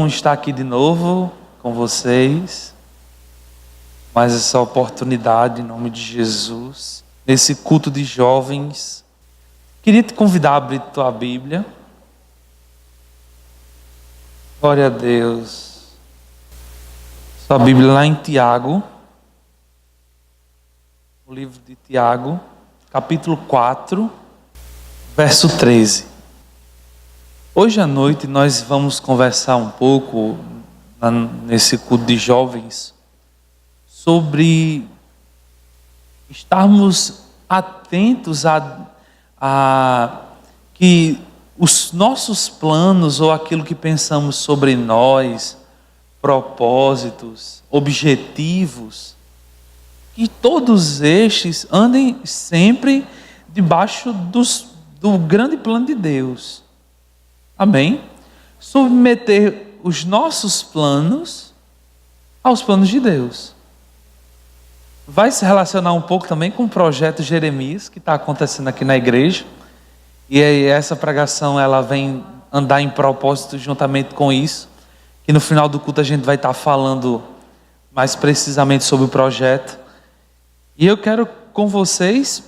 bom estar aqui de novo com vocês. Mais essa oportunidade em nome de Jesus, nesse culto de jovens. Queria te convidar a abrir tua Bíblia. Glória a Deus. Sua Bíblia lá em Tiago. O livro de Tiago, capítulo 4, verso 13. Hoje à noite nós vamos conversar um pouco nesse culto de jovens sobre estarmos atentos a que os nossos planos ou aquilo que pensamos sobre nós, propósitos, objetivos, que todos estes andem sempre debaixo do grande plano de Deus. Amém? Submeter os nossos planos aos planos de Deus. Vai se relacionar um pouco também com o projeto Jeremias, que está acontecendo aqui na igreja. E aí essa pregação ela vem andar em propósito juntamente com isso. Que no final do culto a gente vai estar falando mais precisamente sobre o projeto. E eu quero com vocês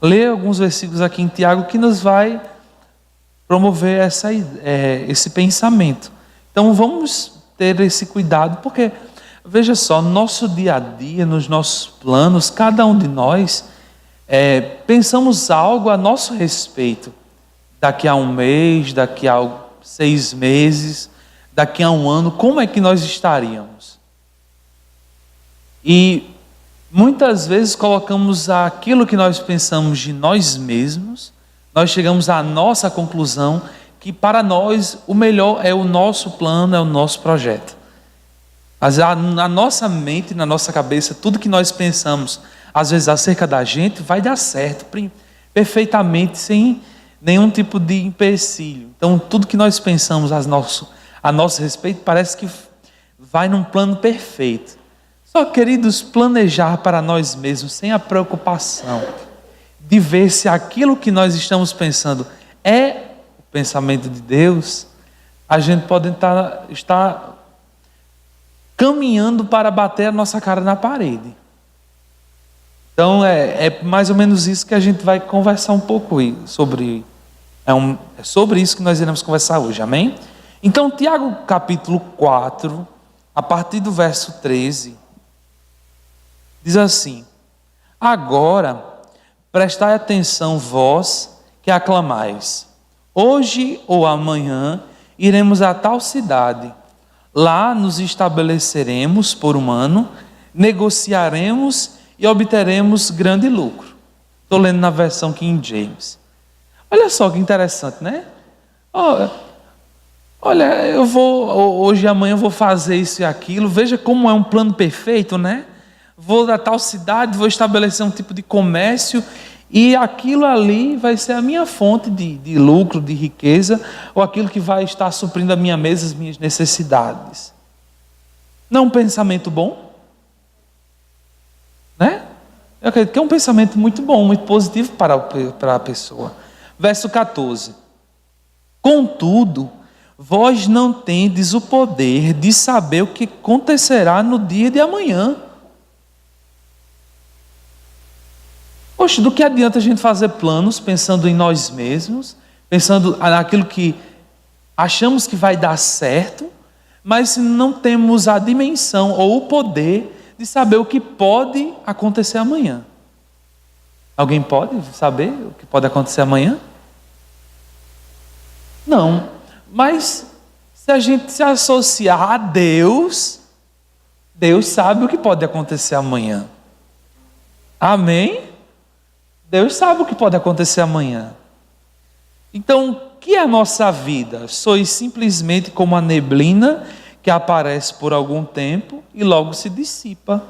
ler alguns versículos aqui em Tiago que nos vai promover esse pensamento. Então vamos ter esse cuidado, porque veja só, no nosso dia a dia, nos nossos planos, cada um de nós pensamos algo a nosso respeito. Daqui a um mês, daqui a 6 meses, daqui a um ano, como é que nós estaríamos? E muitas vezes colocamos aquilo que nós pensamos de nós mesmos, nós chegamos à nossa conclusão que para nós o melhor é o nosso plano, é o nosso projeto. Mas na nossa mente, na nossa cabeça, tudo que nós pensamos, às vezes acerca da gente, vai dar certo, perfeitamente, sem nenhum tipo de empecilho. Então tudo que nós pensamos a nosso respeito parece que vai num plano perfeito. Só, queridos, planejar para nós mesmos, sem a preocupação de ver se aquilo que nós estamos pensando é o pensamento de Deus, a gente pode estar caminhando para bater a nossa cara na parede. Então é mais ou menos isso que a gente vai conversar um pouco sobre. É sobre isso que nós iremos conversar hoje, amém? Então Tiago capítulo 4, a partir do verso 13, diz assim: agora prestai atenção vós que aclamais. Hoje ou amanhã iremos a tal cidade. Lá nos estabeleceremos por um ano, negociaremos e obteremos grande lucro. Estou lendo na versão King James. Olha só que interessante, né? Olha, hoje e amanhã eu vou fazer isso e aquilo. Veja como é um plano perfeito, né? Vou a tal cidade, vou estabelecer um tipo de comércio e aquilo ali vai ser a minha fonte de lucro, de riqueza, ou aquilo que vai estar suprindo a minha mesa, as minhas necessidades. Não é um pensamento bom? Né? Eu acredito que é um pensamento muito bom, muito positivo para a pessoa. Verso 14. Contudo, vós não tendes o poder de saber o que acontecerá no dia de amanhã. Poxa, do que adianta a gente fazer planos pensando em nós mesmos, pensando naquilo que achamos que vai dar certo, mas se não temos a dimensão ou o poder de saber o que pode acontecer amanhã. Alguém pode saber o que pode acontecer amanhã? Não. Mas se a gente se associar a Deus, Deus sabe o que pode acontecer amanhã. Amém? Deus sabe o que pode acontecer amanhã. Então, o que é a nossa vida? Sois simplesmente como a neblina que aparece por algum tempo e logo se dissipa.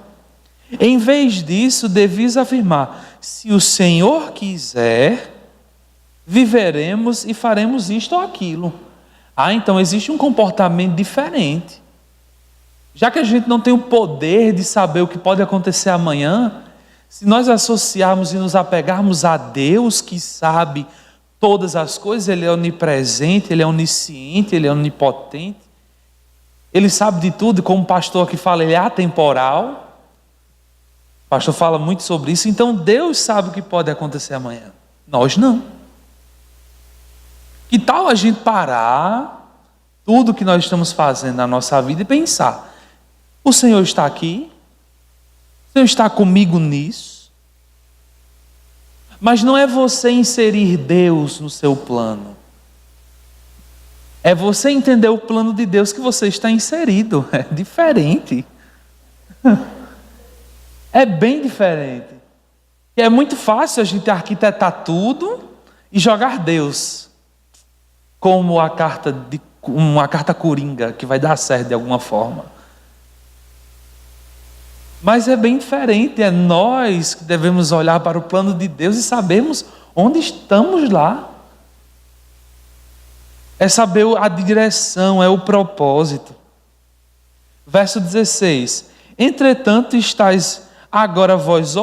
Em vez disso, deveis afirmar: se o Senhor quiser, viveremos e faremos isto ou aquilo. Então existe um comportamento diferente. Já que a gente não tem o poder de saber o que pode acontecer amanhã, se nós associarmos e nos apegarmos a Deus que sabe todas as coisas, Ele é onipresente, Ele é onisciente, Ele é onipotente. Ele sabe de tudo, como o pastor aqui fala, Ele é atemporal. O pastor fala muito sobre isso. Então Deus sabe o que pode acontecer amanhã. Nós não. Que tal a gente parar tudo que nós estamos fazendo na nossa vida e pensar: o Senhor está aqui? O Senhor está comigo nisso? Mas não é você inserir Deus no seu plano. É você entender o plano de Deus que você está inserido. É diferente. É bem diferente. E é muito fácil a gente arquitetar tudo e jogar Deus como uma carta coringa que vai dar certo de alguma forma. Mas é bem diferente, é nós que devemos olhar para o plano de Deus e sabermos onde estamos lá. É saber a direção, é o propósito. Verso 16: entretanto estáis agora vos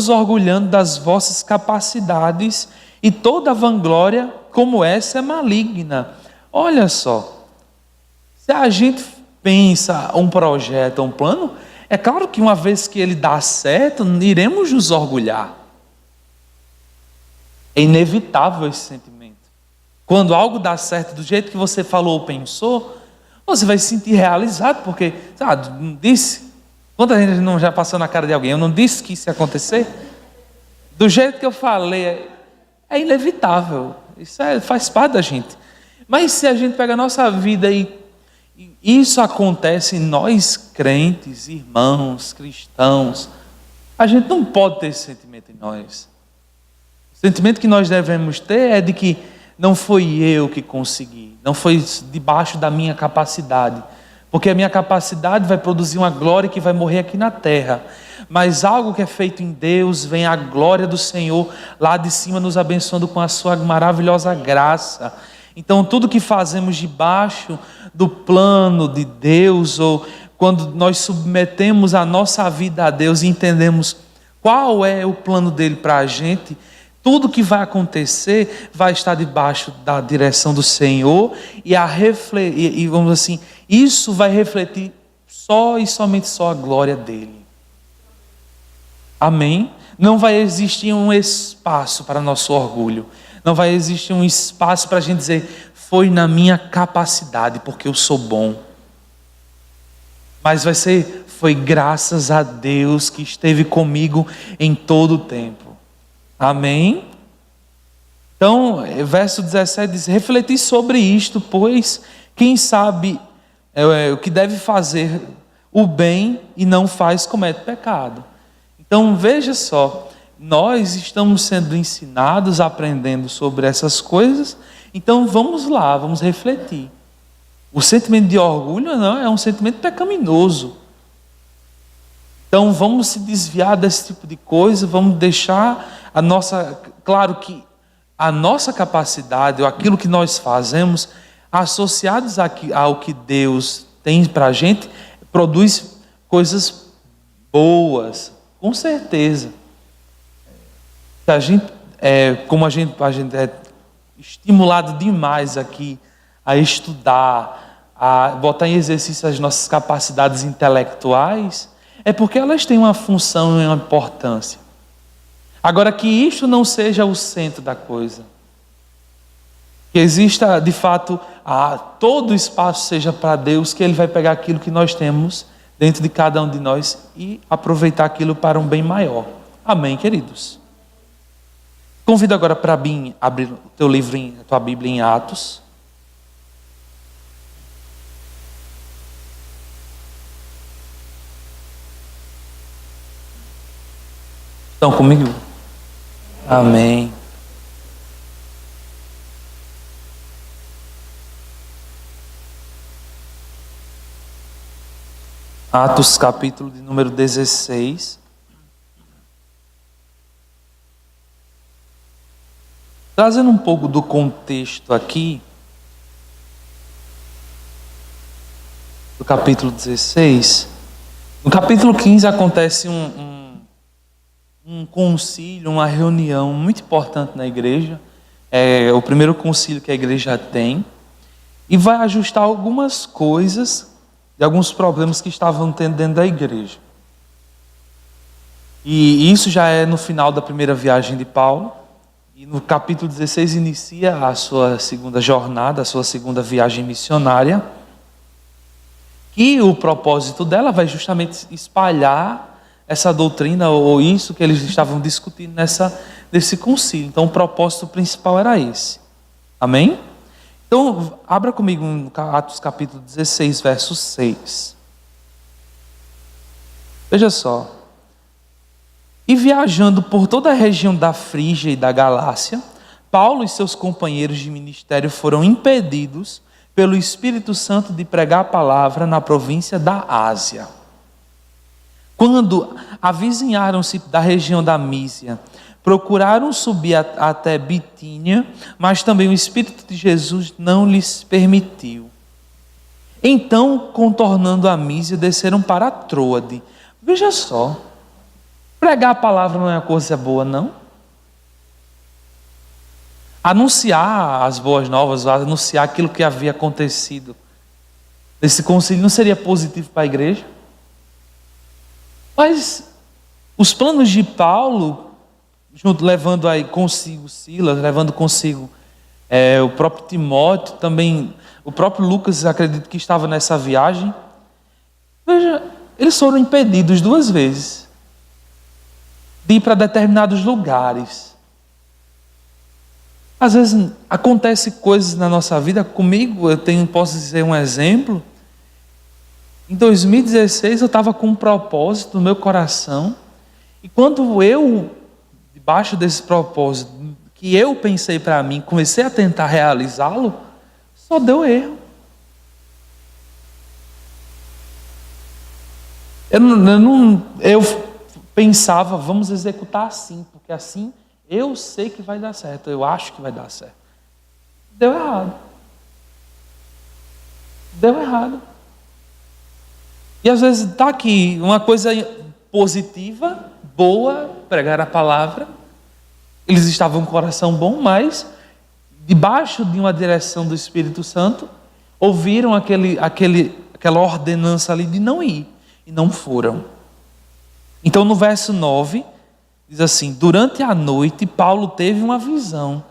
orgulhando das vossas capacidades, e toda vanglória como essa é maligna. Olha só, se a gente pensa um projeto, um plano, é claro que uma vez que ele dá certo, iremos nos orgulhar. É inevitável esse sentimento. Quando algo dá certo do jeito que você falou ou pensou, você vai se sentir realizado, porque, sabe, não disse? Quanta gente não já passou na cara de alguém? Eu não disse que isso ia acontecer? Do jeito que eu falei, é inevitável. Isso faz parte da gente. Mas se a gente pega a nossa vida e isso acontece em nós crentes, irmãos, cristãos, a gente não pode ter esse sentimento em nós. O sentimento que nós devemos ter é de que não foi eu que consegui, não foi debaixo da minha capacidade, porque a minha capacidade vai produzir uma glória que vai morrer aqui na terra, mas algo que é feito em Deus, vem a glória do Senhor lá de cima nos abençoando com a sua maravilhosa graça. Então tudo que fazemos debaixo do plano de Deus, ou quando nós submetemos a nossa vida a Deus e entendemos qual é o plano dele para a gente, tudo que vai acontecer vai estar debaixo da direção do Senhor e vamos assim, isso vai refletir só e somente só a glória dele. Amém? Não vai existir um espaço para nosso orgulho. Não vai existir um espaço para a gente dizer: foi na minha capacidade, porque eu sou bom. Mas foi graças a Deus que esteve comigo em todo o tempo. Amém? Então, verso 17 diz: refleti sobre isto, pois quem sabe o que deve fazer o bem e não faz, comete pecado. Então, veja só, nós estamos sendo ensinados, aprendendo sobre essas coisas, então vamos lá, vamos refletir. O sentimento de orgulho não é um sentimento pecaminoso. Então vamos se desviar desse tipo de coisa, vamos deixar claro que a nossa capacidade, ou aquilo que nós fazemos, associados ao que Deus tem para a gente, produz coisas boas, com certeza. Como a gente é estimulado demais aqui a estudar, a botar em exercício as nossas capacidades intelectuais, é porque elas têm uma função e uma importância. Agora, que isto não seja o centro da coisa, que exista de fato todo o espaço seja para Deus, que Ele vai pegar aquilo que nós temos dentro de cada um de nós e aproveitar aquilo para um bem maior. Amém, queridos? Convido agora para abrir o teu livro, a tua Bíblia em Atos. Estão comigo? Amém. Atos capítulo de número 16. Trazendo um pouco do contexto aqui, do capítulo 16, no capítulo 15 acontece um um concílio, uma reunião muito importante na igreja. É o primeiro concílio que a igreja tem. E vai ajustar algumas coisas de alguns problemas que estavam tendo dentro da igreja. E isso já é no final da primeira viagem de Paulo. E no capítulo 16 inicia a sua segunda jornada, a sua segunda viagem missionária. E o propósito dela vai justamente espalhar essa doutrina ou isso que eles estavam discutindo nesse concílio. Então o propósito principal era esse. Amém? Então abra comigo no Atos capítulo 16, verso 6. Veja só. E viajando por toda a região da Frígia e da Galácia, Paulo e seus companheiros de ministério foram impedidos pelo Espírito Santo de pregar a palavra na província da Ásia. Quando avizinharam-se da região da Mísia, procuraram subir até Bitínia, mas também o Espírito de Jesus não lhes permitiu. Então, contornando a Mísia, desceram para Troade. Veja só. Pregar a palavra não é uma coisa boa, não? Anunciar as boas novas, anunciar aquilo que havia acontecido nesse concílio não seria positivo para a igreja? Mas os planos de Paulo, levando aí consigo Silas, levando consigo o próprio Timóteo, também o próprio Lucas, acredito que estava nessa viagem. Veja, eles foram impedidos 2 vezes de ir para determinados lugares. Às vezes acontecem coisas na nossa vida. Comigo, posso dizer um exemplo. Em 2016 eu estava com um propósito no meu coração. E quando eu, debaixo desse propósito, que eu pensei para mim, comecei a tentar realizá-lo, só deu erro. Eu pensava, vamos executar assim, porque assim eu sei que vai dar certo, eu acho que vai dar certo. Deu errado. Deu errado. E às vezes está aqui uma coisa positiva, boa, pregar a palavra. Eles estavam com o coração bom, mas debaixo de uma direção do Espírito Santo, ouviram aquela ordenança ali de não ir, e não foram. Então no verso 9, diz assim: durante a noite Paulo teve uma visão.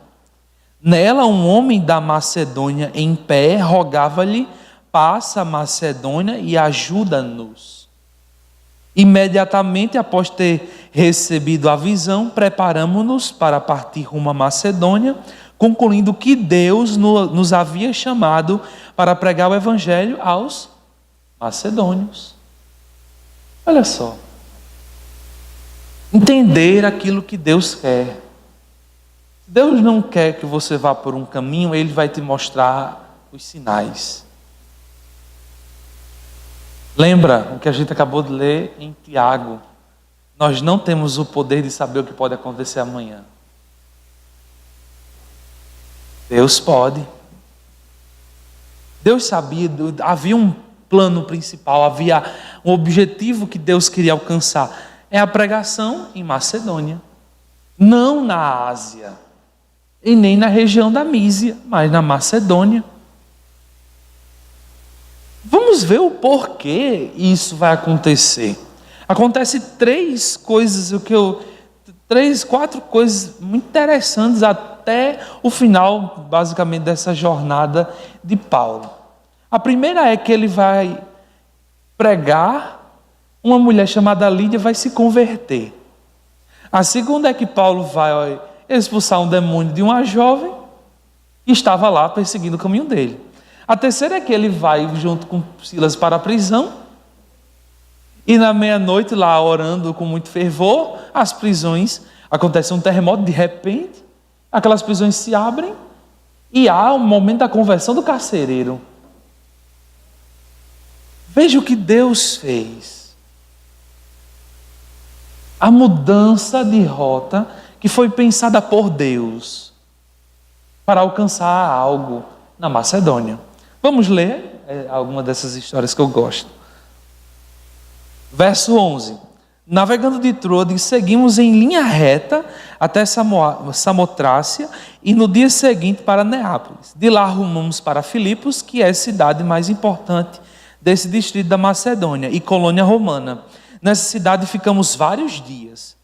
Nela um homem da Macedônia em pé rogava-lhe: passa a Macedônia e ajuda-nos. Imediatamente após ter recebido a visão, preparamo-nos para partir rumo à Macedônia, concluindo que Deus nos havia chamado para pregar o evangelho aos macedônios. Olha só. Entender aquilo que Deus quer. Deus não quer que você vá por um caminho, Ele vai te mostrar os sinais. Lembra o que a gente acabou de ler em Tiago? Nós não temos o poder de saber o que pode acontecer amanhã. Deus pode. Deus sabia, havia um plano principal, havia um objetivo que Deus queria alcançar. É a pregação em Macedônia. Não na Ásia. E nem na região da Mísia, mas na Macedônia. Vamos ver o porquê isso vai acontecer. Acontece 4 coisas muito interessantes até o final, basicamente, dessa jornada de Paulo. A primeira é que ele vai pregar, uma mulher chamada Lídia vai se converter. A segunda é que Paulo vai expulsar um demônio de uma jovem que estava lá perseguindo o caminho dele. A terceira é que ele vai junto com Silas para a prisão. E na meia-noite, lá orando com muito fervor, as prisões, acontece um terremoto de repente, aquelas prisões se abrem e há um momento da conversão do carcereiro. Veja o que Deus fez. A mudança de rota que foi pensada por Deus para alcançar algo na Macedônia. Vamos ler alguma dessas histórias que eu gosto. Verso 11. Navegando de Troade, seguimos em linha reta até Samotrácia e no dia seguinte para Neápolis. De lá rumamos para Filipos, que é a cidade mais importante desse distrito da Macedônia e colônia romana. Nessa cidade ficamos vários dias.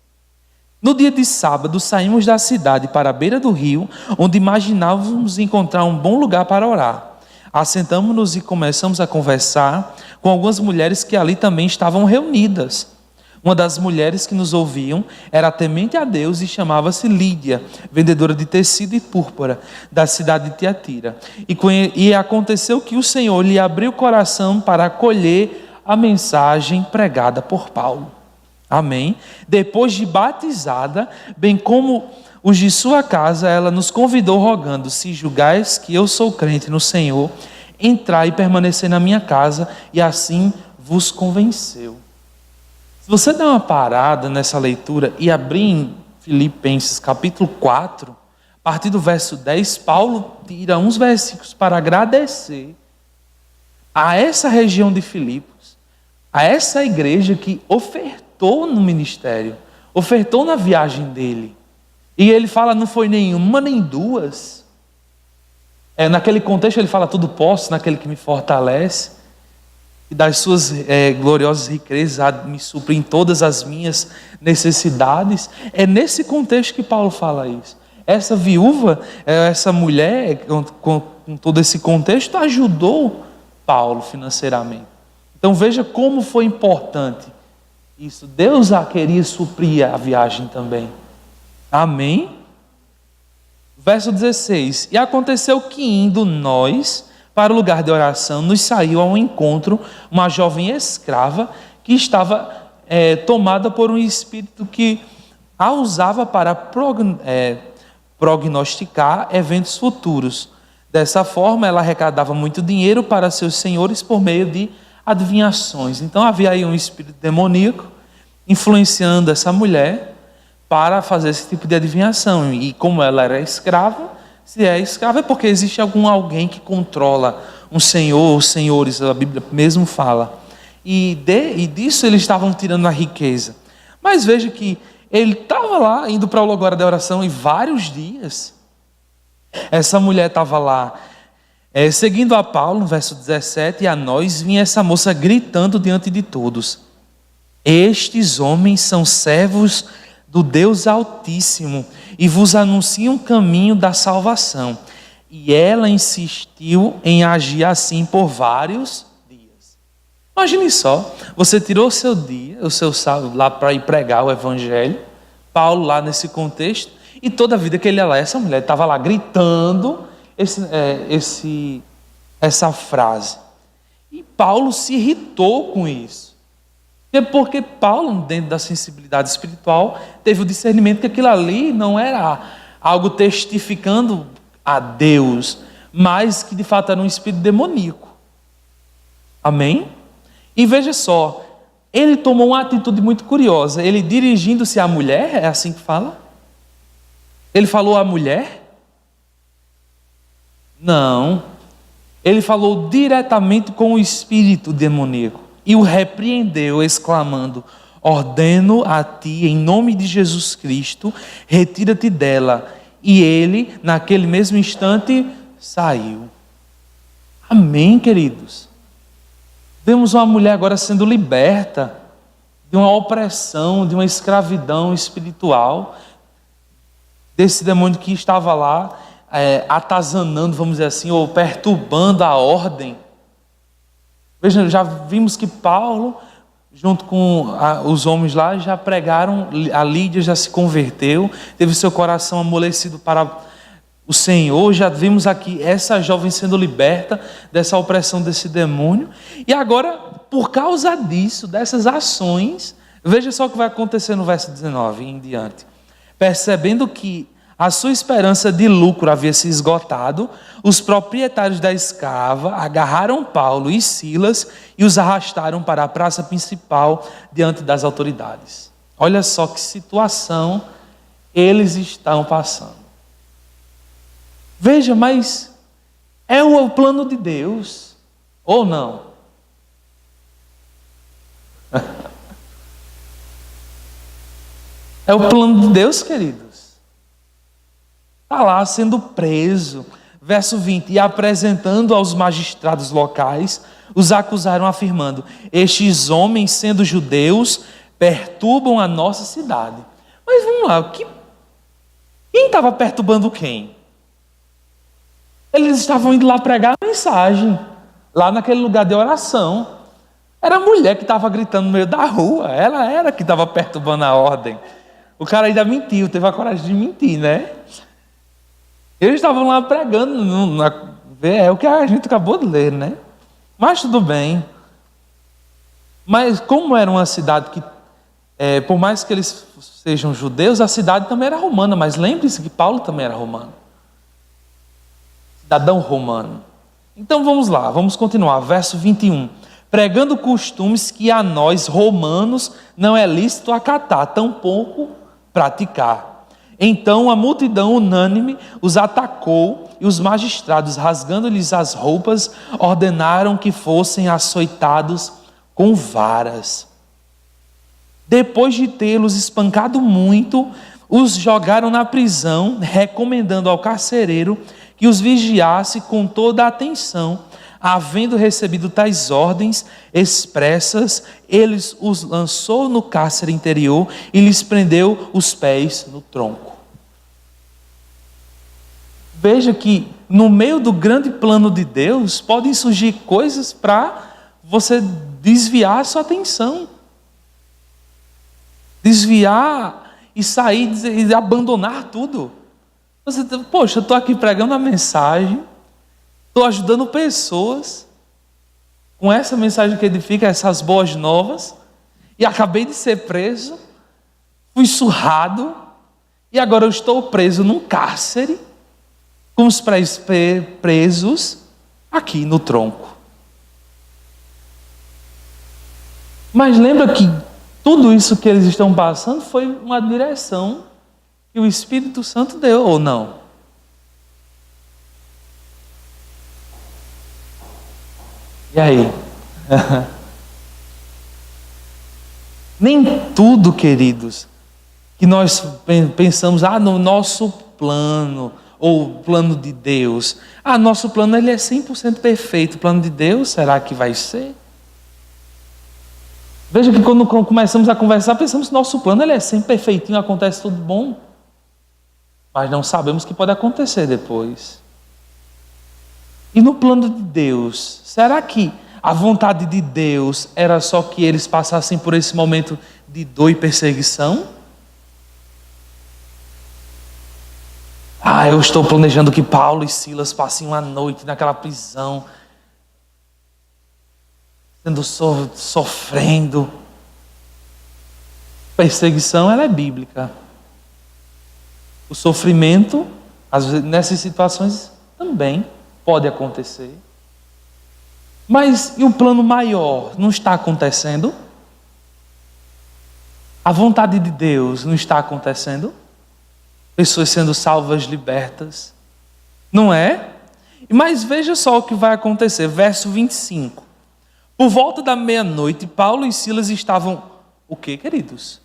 No dia de sábado, saímos da cidade para a beira do rio, onde imaginávamos encontrar um bom lugar para orar. Assentamos-nos e começamos a conversar com algumas mulheres que ali também estavam reunidas. Uma das mulheres que nos ouviam era temente a Deus e chamava-se Lídia, vendedora de tecido e púrpura, da cidade de Tiatira. E aconteceu que o Senhor lhe abriu o coração para acolher a mensagem pregada por Paulo. Amém? Depois de batizada, bem como os de sua casa, ela nos convidou rogando: se julgais que eu sou crente no Senhor, entrai e permanecer na minha casa, e assim vos convenceu. Se você der uma parada nessa leitura e abrir em Filipenses capítulo 4, a partir do verso 10, Paulo tira uns versículos para agradecer a essa região de Filipos, a essa igreja que ofertou no ministério, ofertou na viagem dele. E ele fala, não foi nenhuma nem duas. Naquele contexto ele fala, tudo posso naquele que me fortalece, e das suas gloriosas riquezas me supre em todas as minhas necessidades. É nesse contexto que Paulo fala isso. Essa viúva, essa mulher, com todo esse contexto, ajudou Paulo financeiramente. Então veja como foi importante isso. Deus queria suprir a viagem também. Amém? Verso 16. E aconteceu que indo nós para o lugar de oração, nos saiu ao encontro uma jovem escrava que estava tomada por um espírito que a usava para prognosticar eventos futuros. Dessa forma, ela arrecadava muito dinheiro para seus senhores por meio de adivinhações. Então havia aí um espírito demoníaco influenciando essa mulher para fazer esse tipo de adivinhação. E como ela era escrava, se é escrava é porque existe alguém que controla um senhor ou senhores, a Bíblia mesmo fala. E disso eles estavam tirando a riqueza. Mas veja que ele estava lá, indo para o lugar da oração em vários dias. Essa mulher estava lá, seguindo a Paulo, no verso 17, e a nós vinha essa moça gritando diante de todos: estes homens são servos do Deus Altíssimo e vos anunciam o caminho da salvação. E ela insistiu em agir assim por vários dias. Imagine só, você tirou o seu dia, o seu sábado lá para ir pregar o evangelho, Paulo lá nesse contexto, e toda a vida que ele ia lá, essa mulher estava lá gritando essa frase. E Paulo se irritou com isso. Porque Paulo, dentro da sensibilidade espiritual, teve o discernimento que aquilo ali não era algo testificando a Deus, mas que de fato era um espírito demoníaco. Amém? E veja só, ele tomou uma atitude muito curiosa. Ele, dirigindo-se à mulher, é assim que fala? Ele falou à mulher? Não. Ele falou diretamente com o espírito demoníaco e o repreendeu, exclamando: ordeno a ti, em nome de Jesus Cristo, retira-te dela. E ele, naquele mesmo instante, saiu. Amém, queridos? Vemos uma mulher agora sendo liberta de uma opressão, de uma escravidão espiritual, desse demônio que estava lá, atazanando, vamos dizer assim, ou perturbando a ordem. Veja, já vimos que Paulo, junto com os homens lá, já pregaram, a Lídia já se converteu, teve seu coração amolecido para o Senhor. Já vimos aqui essa jovem sendo liberta dessa opressão desse demônio. E agora, por causa disso, dessas ações, veja só o que vai acontecer no verso 19 em diante. Percebendo que a sua esperança de lucro havia se esgotado, os proprietários da escrava agarraram Paulo e Silas e os arrastaram para a praça principal diante das autoridades. Olha só que situação eles estão passando. Veja, mas é o plano de Deus, ou não? É o plano de Deus, queridos. Está lá sendo preso. Verso 20: e apresentando aos magistrados locais, os acusaram afirmando: estes homens, sendo judeus, perturbam a nossa cidade. Mas vamos lá, quem estava perturbando quem? Eles estavam indo lá pregar a mensagem, lá naquele lugar de oração. Era a mulher que estava gritando no meio da rua, ela era que estava perturbando a ordem. O cara ainda mentiu, teve a coragem de mentir, né? Eles estavam lá pregando, é o que a gente acabou de ler, né? Mas tudo bem. Mas como era uma cidade que, por mais que eles sejam judeus, a cidade também era romana. Mas lembre-se que Paulo também era romano. Cidadão romano. Então vamos lá, vamos continuar. Verso 21. Pregando costumes que a nós, romanos, não é lícito acatar, tampouco praticar. Então a multidão unânime os atacou e os magistrados, rasgando-lhes as roupas, ordenaram que fossem açoitados com varas. Depois de tê-los espancado muito, os jogaram na prisão, recomendando ao carcereiro que os vigiasse com toda a atenção. Havendo recebido tais ordens expressas, ele os lançou no cárcere interior e lhes prendeu os pés no tronco. Veja que no meio do grande plano de Deus podem surgir coisas para você desviar a sua atenção. Desviar e sair e abandonar tudo. Você, poxa, eu estou aqui pregando a mensagem, estou ajudando pessoas com essa mensagem que edifica, essas boas novas, e acabei de ser preso, fui surrado, e agora eu estou preso num cárcere, com os pés presos aqui no tronco. Mas lembra que tudo isso que eles estão passando foi uma direção que o Espírito Santo deu, ou não? E aí? Nem tudo, queridos, que nós pensamos, no nosso plano, ou plano de Deus. Nosso plano ele é 100% perfeito. O plano de Deus, será que vai ser? Veja que quando começamos a conversar, pensamos que nosso plano ele é sempre perfeitinho, acontece tudo bom. Mas não sabemos o que pode acontecer depois. E no plano de Deus, será que a vontade de Deus era só que eles passassem por esse momento de dor e perseguição? Eu estou planejando que Paulo e Silas passem uma noite naquela prisão, sendo sofrendo. Perseguição, ela é bíblica. O sofrimento, às vezes, nessas situações também pode acontecer. Mas e o plano maior não está acontecendo? A vontade de Deus não está acontecendo? Pessoas sendo salvas, libertas. Não é? Mas veja só o que vai acontecer. Verso 25. Por volta da meia-noite, Paulo e Silas estavam... O quê, queridos?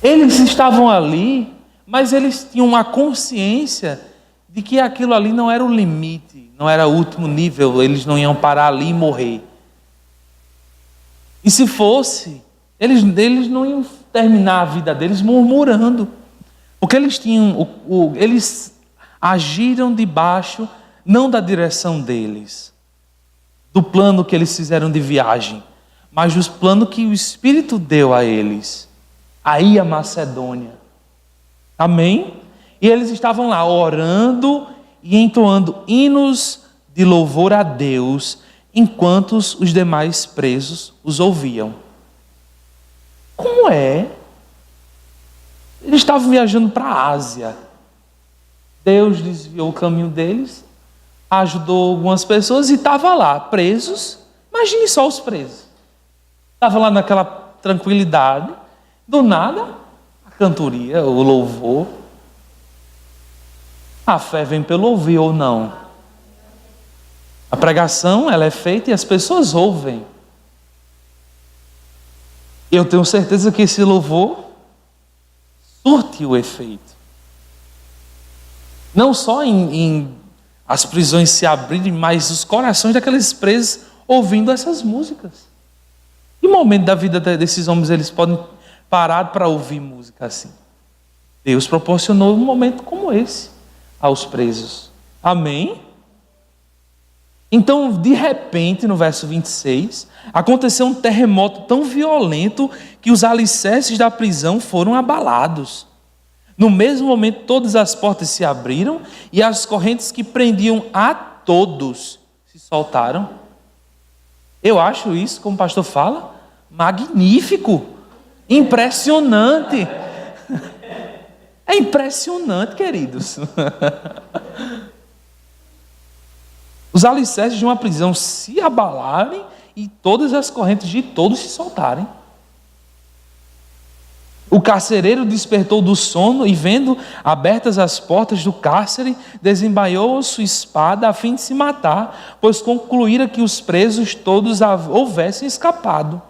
Eles estavam ali, mas eles tinham uma consciência de que aquilo ali não era o limite, não era o último nível, eles não iam parar ali e morrer. E se fosse, eles não iam terminar a vida deles murmurando, porque eles tinham, eles agiram debaixo, não da direção deles, do plano que eles fizeram de viagem, mas do plano que o Espírito deu a eles, aí a Macedônia. Amém? E eles estavam lá orando e entoando hinos de louvor a Deus, enquanto os demais presos os ouviam. Como é? Eles estavam viajando para a Ásia. Deus desviou o caminho deles, ajudou algumas pessoas e estava lá, presos. Imagine só os presos. Estava lá naquela tranquilidade. Do nada, a cantoria, o louvor. A fé vem pelo ouvir ou não. A pregação, ela é feita e as pessoas ouvem. Eu tenho certeza que esse louvor surtiu o efeito. Não só em as prisões se abrirem, mas os corações daqueles presos ouvindo essas músicas. Que momento da vida desses homens eles podem parar para ouvir música assim? Deus proporcionou um momento como esse aos presos. Amém? Então, de repente, no verso 26, aconteceu um terremoto tão violento que os alicerces da prisão foram abalados. No mesmo momento, todas as portas se abriram e as correntes que prendiam a todos se soltaram. Eu acho isso, como o pastor fala, magnífico, impressionante. É impressionante, queridos. Os alicerces de uma prisão se abalarem e todas as correntes de todos se soltarem. O carcereiro despertou do sono e, vendo abertas as portas do cárcere, desembaiou sua espada a fim de se matar, pois concluíra que os presos todos houvessem escapado.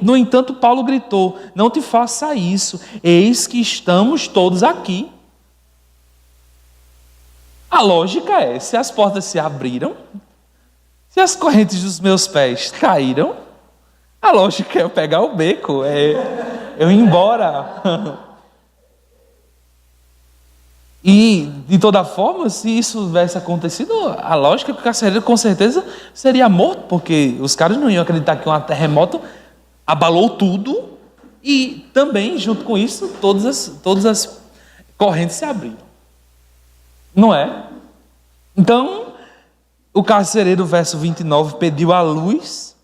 No entanto, Paulo gritou: não te faça isso, eis que estamos todos aqui. A lógica é, se as portas se abriram, se as correntes dos meus pés caíram, a lógica é eu pegar o beco, eu ir embora. E, de toda forma, se isso tivesse acontecido, a lógica é que o carcereiro com certeza seria morto, porque os caras não iam acreditar que um terremoto abalou tudo e também, junto com isso, todas as correntes se abriram. Não é? Então, o carcereiro, verso 29, pediu a luz,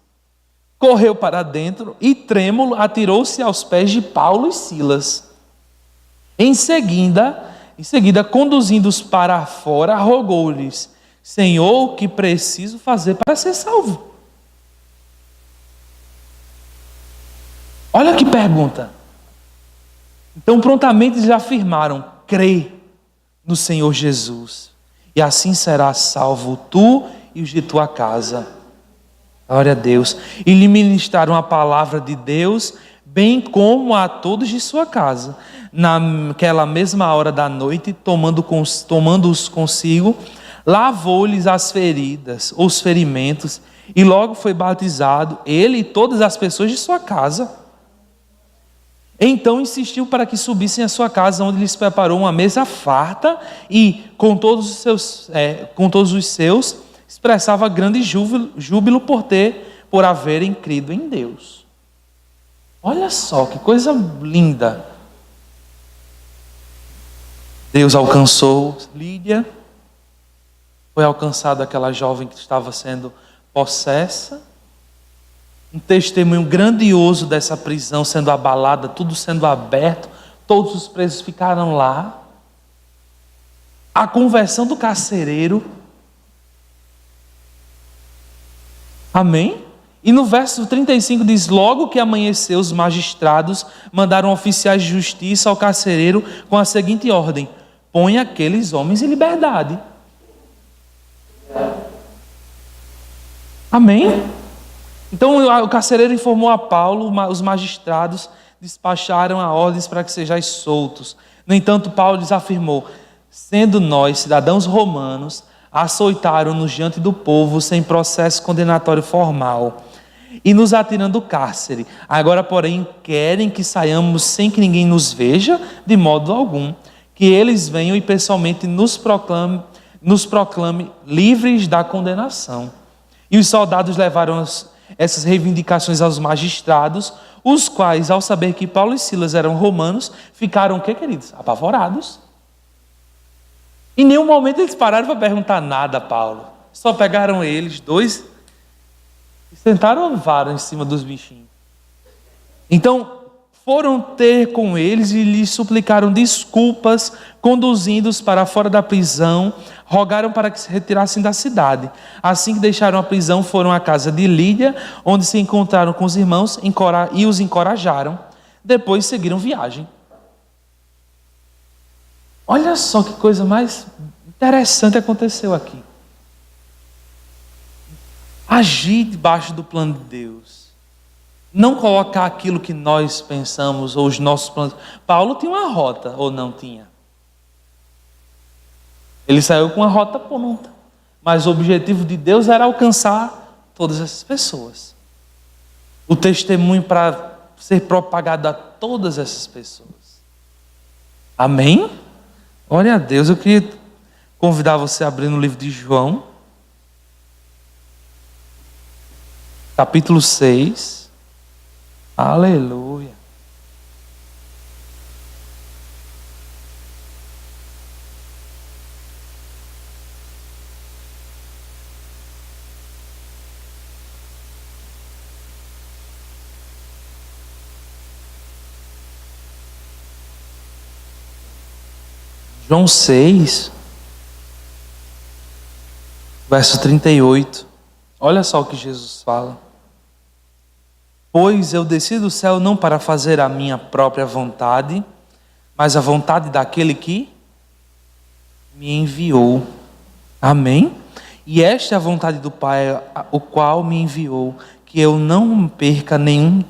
correu para dentro e, trêmulo, atirou-se aos pés de Paulo e Silas. Em seguida, conduzindo-os para fora, rogou-lhes: Senhor, o que preciso fazer para ser salvo? Olha que pergunta. Então, prontamente eles afirmaram: crê no Senhor Jesus, e assim serás salvo tu e os de tua casa. Glória a Deus. E lhe ministraram a palavra de Deus, bem como a todos de sua casa. Naquela mesma hora da noite, tomando-os consigo, lavou-lhes as feridas, os ferimentos, e logo foi batizado, ele e todas as pessoas de sua casa. Então insistiu para que subissem à sua casa, onde lhes preparou uma mesa farta e, com todos os seus, expressava grande júbilo por haverem crido em Deus. Olha só que coisa linda. Deus alcançou Lídia, foi alcançada aquela jovem que estava sendo possessa. Um testemunho grandioso dessa prisão sendo abalada, tudo sendo aberto, todos os presos ficaram lá. A conversão do carcereiro. Amém? E no verso 35 diz: logo que amanheceu, os magistrados mandaram oficiais de justiça ao carcereiro com a seguinte ordem: põe aqueles homens em liberdade. Amém? Então o carcereiro informou a Paulo, os magistrados despacharam a ordens para que sejais soltos. No entanto, Paulo lhes afirmou: sendo nós, cidadãos romanos, açoitaram-nos diante do povo sem processo condenatório formal e nos atirando do cárcere. Agora, porém, querem que saiamos sem que ninguém nos veja, de modo algum. Que eles venham e pessoalmente nos proclame livres da condenação. E os soldados levaram essas reivindicações aos magistrados, os quais, ao saber que Paulo e Silas eram romanos, ficaram, o que, queridos? Apavorados. Em nenhum momento eles pararam para perguntar nada a Paulo. Só pegaram eles, dois, e sentaram a vara em cima dos bichinhos. Então, foram ter com eles e lhes suplicaram desculpas, conduzindo-os para fora da prisão, rogaram para que se retirassem da cidade. Assim que deixaram a prisão, foram à casa de Lídia, onde se encontraram com os irmãos e os encorajaram. Depois seguiram viagem. Olha só que coisa mais interessante aconteceu aqui. Agir debaixo do plano de Deus. Não colocar aquilo que nós pensamos ou os nossos planos. Paulo tinha uma rota, ou não tinha? Ele saiu com a rota pronta. Mas o objetivo de Deus era alcançar todas essas pessoas. O testemunho para ser propagado a todas essas pessoas. Amém? Glória a Deus. Eu queria convidar você a abrir no livro de João, capítulo 6. Aleluia. João 6, verso 38. Olha só o que Jesus fala. Pois eu desci do céu não para fazer a minha própria vontade, mas a vontade daquele que me enviou. Amém? E esta é a vontade do Pai, o qual me enviou, que eu não perca nenhum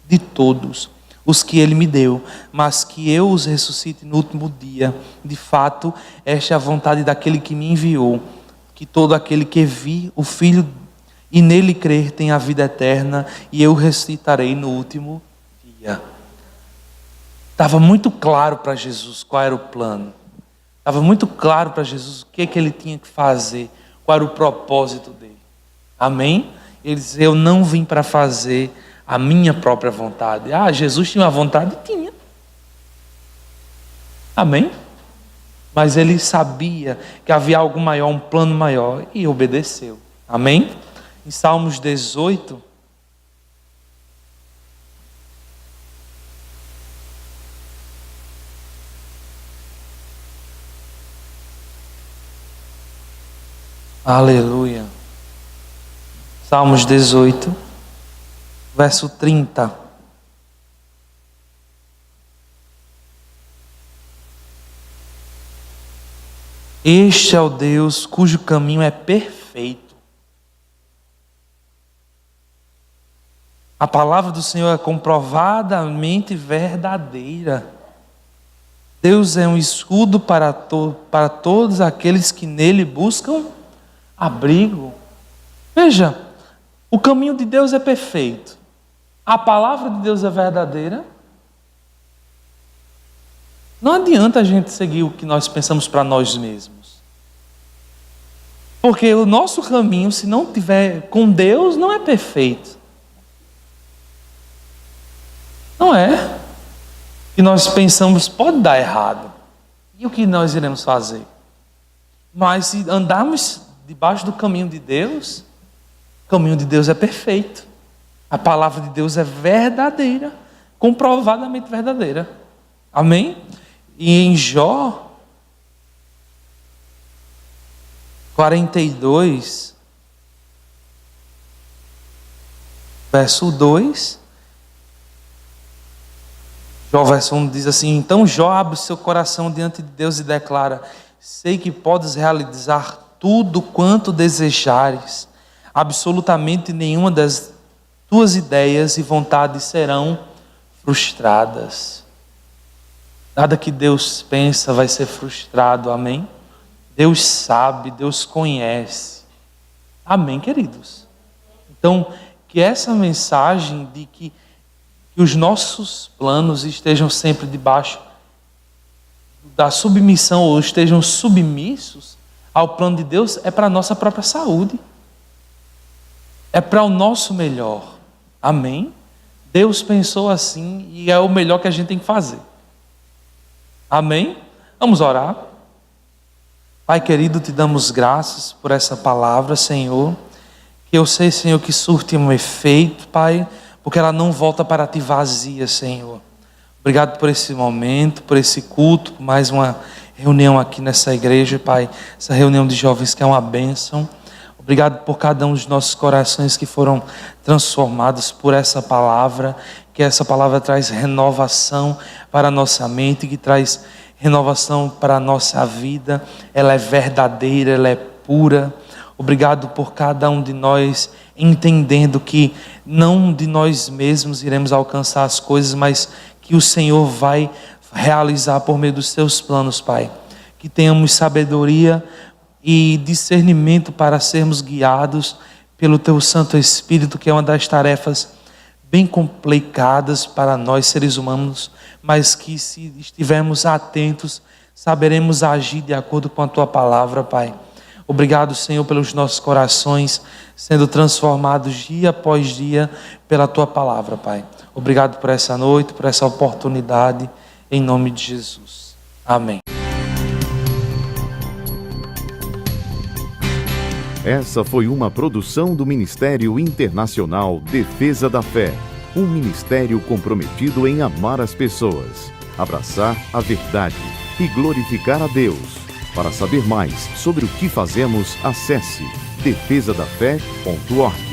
de todos os que Ele me deu, mas que eu os ressuscite no último dia. De fato, esta é a vontade daquele que me enviou, que todo aquele que vir o Filho e nele crer tem a vida eterna, e eu ressuscitarei no último dia. Estava muito claro para Jesus qual era o plano. Estava muito claro para Jesus o que ele tinha que fazer, qual era o propósito dele. Amém? Ele diz, eu não vim para fazer a minha própria vontade. Jesus tinha uma vontade? Tinha. Amém? Mas ele sabia que havia algo maior, um plano maior, e obedeceu. Amém? Em Salmos 18, aleluia. Salmos 18, verso 30. Este é o Deus cujo caminho é perfeito. A palavra do Senhor é comprovadamente verdadeira. Deus é um escudo para todos aqueles que nele buscam abrigo. Veja, o caminho de Deus é perfeito. A palavra de Deus é verdadeira. Não adianta a gente seguir o que nós pensamos para nós mesmos. Porque o nosso caminho, se não tiver com Deus, não é perfeito. Não é. O que nós pensamos pode dar errado. E o que nós iremos fazer? Mas se andarmos debaixo do caminho de Deus, o caminho de Deus é perfeito. A palavra de Deus é verdadeira, comprovadamente verdadeira. Amém? E em Jó 42, verso 2, Jó verso 1 diz assim, então Jó abre seu coração diante de Deus e declara, sei que podes realizar tudo quanto desejares, absolutamente nenhuma das tuas ideias e vontades serão frustradas. Nada que Deus pensa vai ser frustrado, amém? Deus sabe, Deus conhece. Amém, queridos? Então, que essa mensagem de que os nossos planos estejam sempre debaixo da submissão ou estejam submissos ao plano de Deus é para a nossa própria saúde. É para o nosso melhor. Amém? Deus pensou assim e é o melhor que a gente tem que fazer. Amém? Vamos orar. Pai querido, te damos graças por essa palavra, Senhor. Que eu sei, Senhor, que surte um efeito, Pai, porque ela não volta para ti vazia, Senhor. Obrigado por esse momento, por esse culto, por mais uma reunião aqui nessa igreja, Pai. Essa reunião de jovens que é uma bênção. Obrigado por cada um dos nossos corações que foram transformados por essa palavra. Que essa palavra traz renovação para a nossa mente, que traz renovação para a nossa vida. Ela é verdadeira, ela é pura. Obrigado por cada um de nós entendendo que não de nós mesmos iremos alcançar as coisas, mas que o Senhor vai realizar por meio dos seus planos, Pai. Que tenhamos sabedoria e discernimento para sermos guiados pelo Teu Santo Espírito, que é uma das tarefas bem complicadas para nós seres humanos, mas que se estivermos atentos, saberemos agir de acordo com a Tua palavra, Pai. Obrigado, Senhor, pelos nossos corações sendo transformados dia após dia pela Tua palavra, Pai. Obrigado por essa noite, por essa oportunidade, em nome de Jesus. Amém. Essa foi uma produção do Ministério Internacional Defesa da Fé, um ministério comprometido em amar as pessoas, abraçar a verdade e glorificar a Deus. Para saber mais sobre o que fazemos, acesse defesadafé.org.